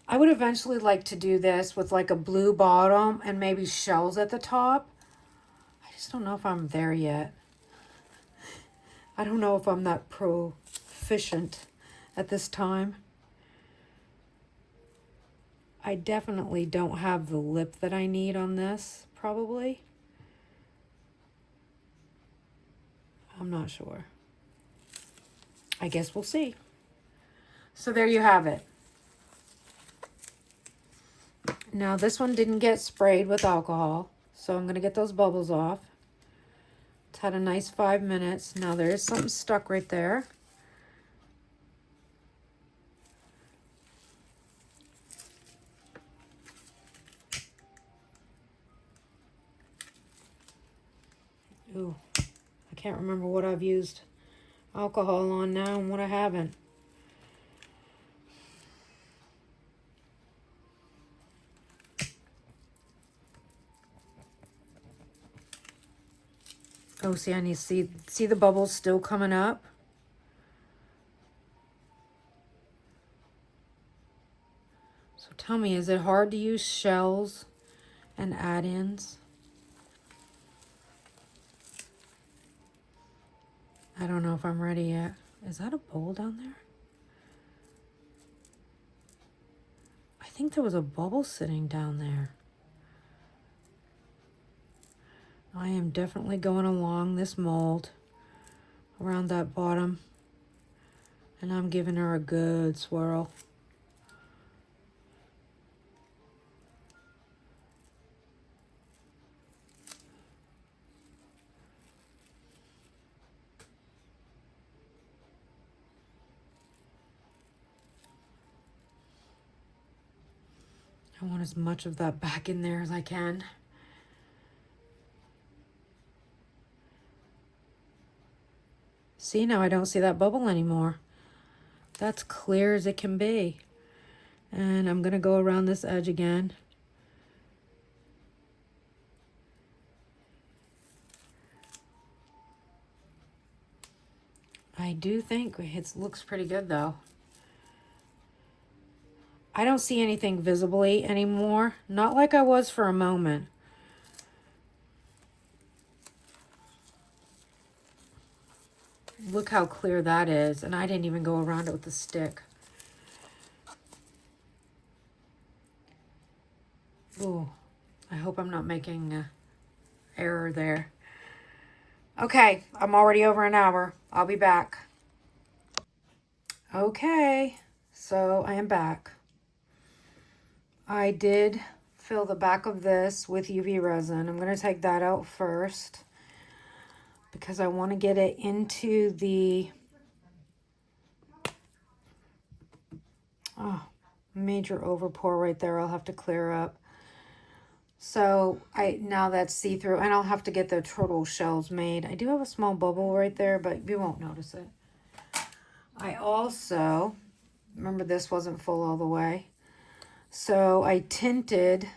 I would eventually like to do this with like a blue bottom and maybe shells at the top. I just don't know if I'm there yet. I don't know if I'm that proficient at this time. I definitely don't have the lip that I need on this, probably. I'm not sure. I guess we'll see. So there you have it. Now this one didn't get sprayed with alcohol, so I'm going to get those bubbles off. It's had a nice 5 minutes. Now there is something stuck right there. Ooh, I can't remember what I've used alcohol on now and what I haven't. Oh, see, I need to see the bubbles still coming up. So tell me, is it hard to use shells and add-ins? I don't know if I'm ready yet. Is that a bowl down there? I think there was a bubble sitting down there. I am definitely going along this mold around that bottom, and I'm giving her a good swirl. I want as much of that back in there as I can. See, now I don't see that bubble anymore. That's clear as it can be. And I'm going to go around this edge again. I do think it looks pretty good though. I don't see anything visibly anymore. Not like I was for a moment. Look how clear that is. And I didn't even go around it with the stick. Ooh, I hope I'm not making an error there. Okay, I'm already over an hour. I'll be back. Okay, so I am back. I did fill the back of this with UV resin. I'm going to take that out first because I want to get it into the major overpour right there. I'll have to clear up. So now that's see-through, and I'll have to get the turtle shells made. I do have a small bubble right there, but you won't notice it. I also, remember this wasn't full all the way. So I tinted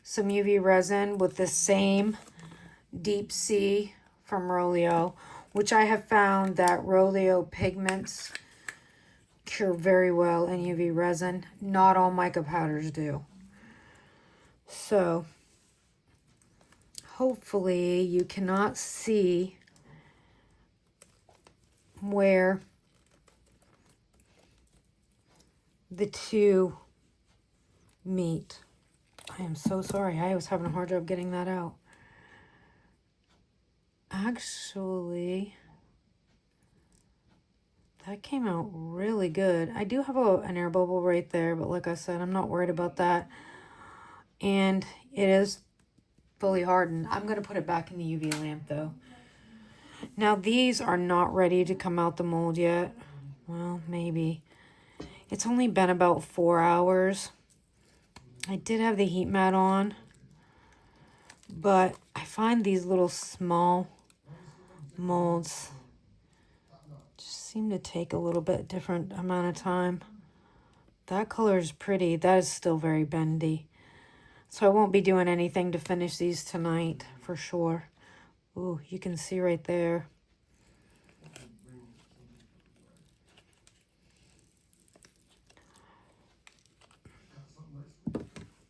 some UV resin with the same Deep Sea from Rolio, which I have found that Rolio pigments cure very well in UV resin. Not all mica powders do. So hopefully you cannot see where the two meet. I am so sorry. I was having a hard job getting that out. Actually, that came out really good. I do have an air bubble right there, but like I said, I'm not worried about that. And it is fully hardened. I'm going to put it back in the UV lamp though. Now these are not ready to come out the mold yet. Well, maybe. It's only been about 4 hours. I did have the heat mat on, but I find these little small molds just seem to take a little bit different amount of time. That color is pretty. That is still very bendy. So I won't be doing anything to finish these tonight for sure. Ooh, you can see right there.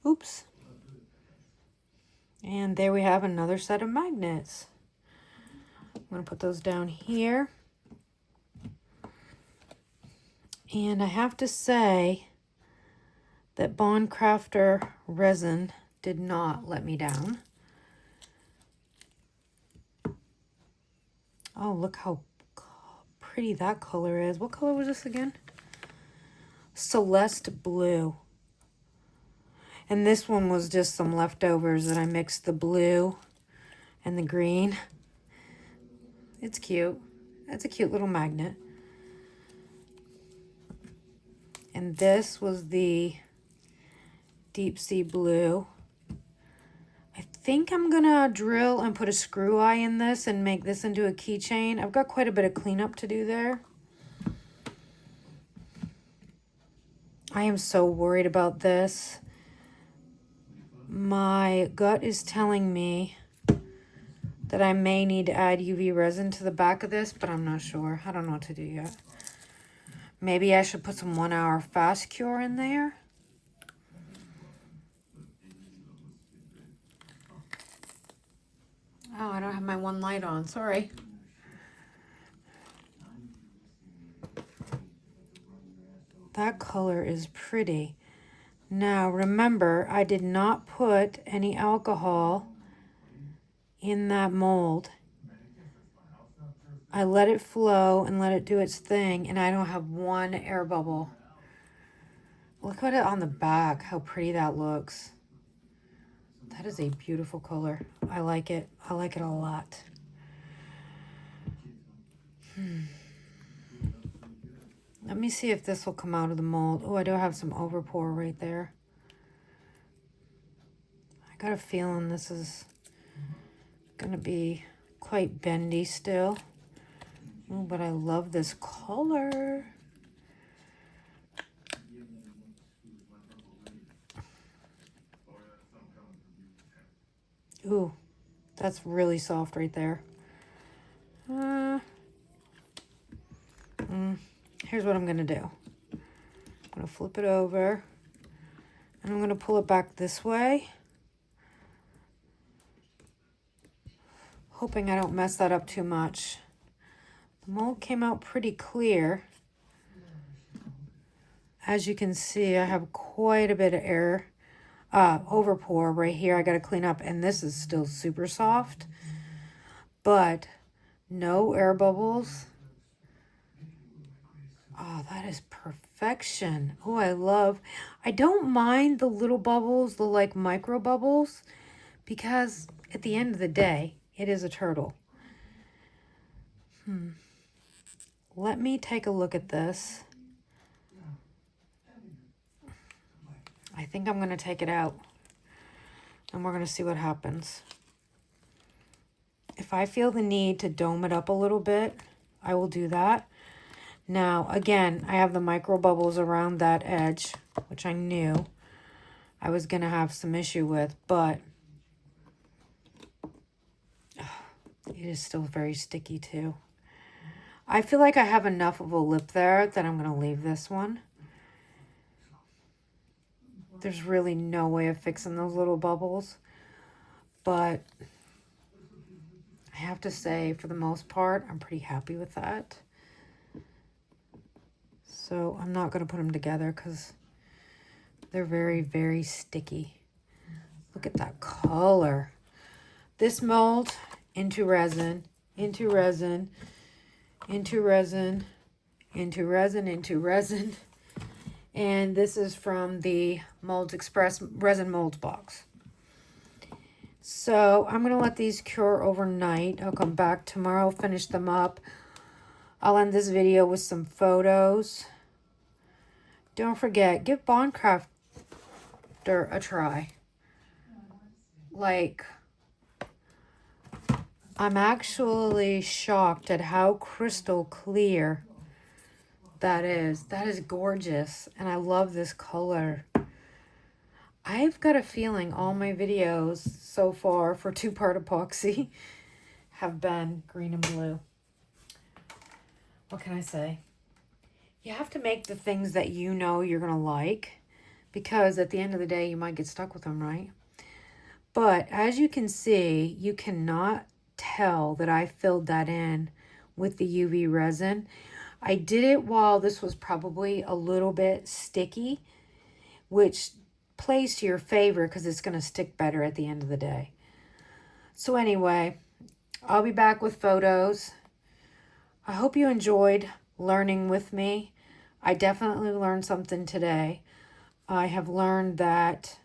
Oops. And there we have another set of magnets. I'm going to put those down here. And I have to say that Bond Crafter resin did not let me down. Oh, look how pretty that color is. What color was this again? Celeste blue. And this one was just some leftovers that I mixed the blue and the green. It's cute. It's a cute little magnet. And this was the deep sea blue. I think I'm gonna drill and put a screw eye in this and make this into a keychain. I've got quite a bit of cleanup to do there. I am so worried about this. My gut is telling me that I may need to add UV resin to the back of this, but I'm not sure. I don't know what to do yet. Maybe I should put some 1 hour fast cure in there. Oh, I don't have my one light on, sorry. That color is pretty. Now remember, I did not put any alcohol in that mold. I let it flow and let it do its thing, and I don't have one air bubble. Look at it on the back, how pretty that looks. That is a beautiful color. I like it. I like it a lot. Let me see if this will come out of the mold. Oh, I do have some overpour right there. I got a feeling this is gonna be quite bendy still. Oh, but I love this color. Ooh, that's really soft right there. Here's what I'm gonna do. I'm gonna flip it over and I'm gonna pull it back this way. Hoping I don't mess that up too much. The mold came out pretty clear. As you can see, I have quite a bit of air overpour right here. I got to clean up, and this is still super soft, but no air bubbles. Oh, that is perfection. Oh, I don't mind the little bubbles, the like micro bubbles, because at the end of the day, it is a turtle. Let me take a look at this. I think I'm going to take it out and we're going to see what happens. If I feel the need to dome it up a little bit, I will do that. Now, again, I have the micro bubbles around that edge, which I knew I was going to have some issue with, but it is still very sticky too. I feel like I have enough of a lip there that I'm going to leave this one. There's really no way of fixing those little bubbles, but I have to say, for the most part, I'm pretty happy with that. So I'm not going to put them together because they're very, very sticky. Look at that color. This mold, into resin, into resin, into resin, into resin, into resin. And this is from the Molds Express Resin Molds box. So I'm going to let these cure overnight. I'll come back tomorrow, finish them up. I'll end this video with some photos. Don't forget, give Bond Crafter a try. Like, I'm actually shocked at how crystal clear that is. That is gorgeous. And I love this color. I've got a feeling all my videos so far for two-part epoxy have been green and blue. What can I say? You have to make the things that you know you're going to like, because at the end of the day, you might get stuck with them, right? But as you can see, you cannot tell that I filled that in with the UV resin. I did it while this was probably a little bit sticky, which plays to your favor because it's going to stick better at the end of the day. So anyway, I'll be back with photos. I hope you enjoyed learning with me. I definitely learned something today. I have learned that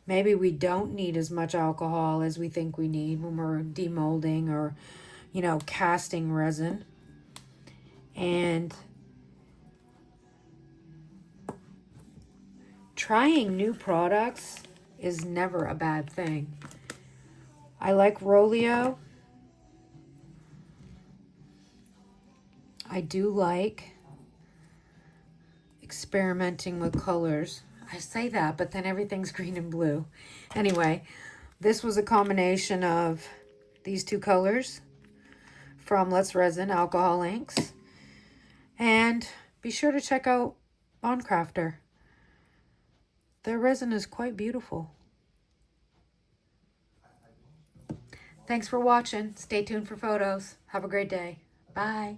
maybe we don't need as much alcohol as we think we need when we're demolding or, you know, casting resin. And trying new products is never a bad thing. I like Rolio. I do like experimenting with colors. I say that, but then everything's green and blue. Anyway, this was a combination of these two colors from Let's Resin Alcohol Inks. And be sure to check out Bond Crafter. Their resin is quite beautiful. Thanks for watching. Stay tuned for photos. Have a great day. Bye.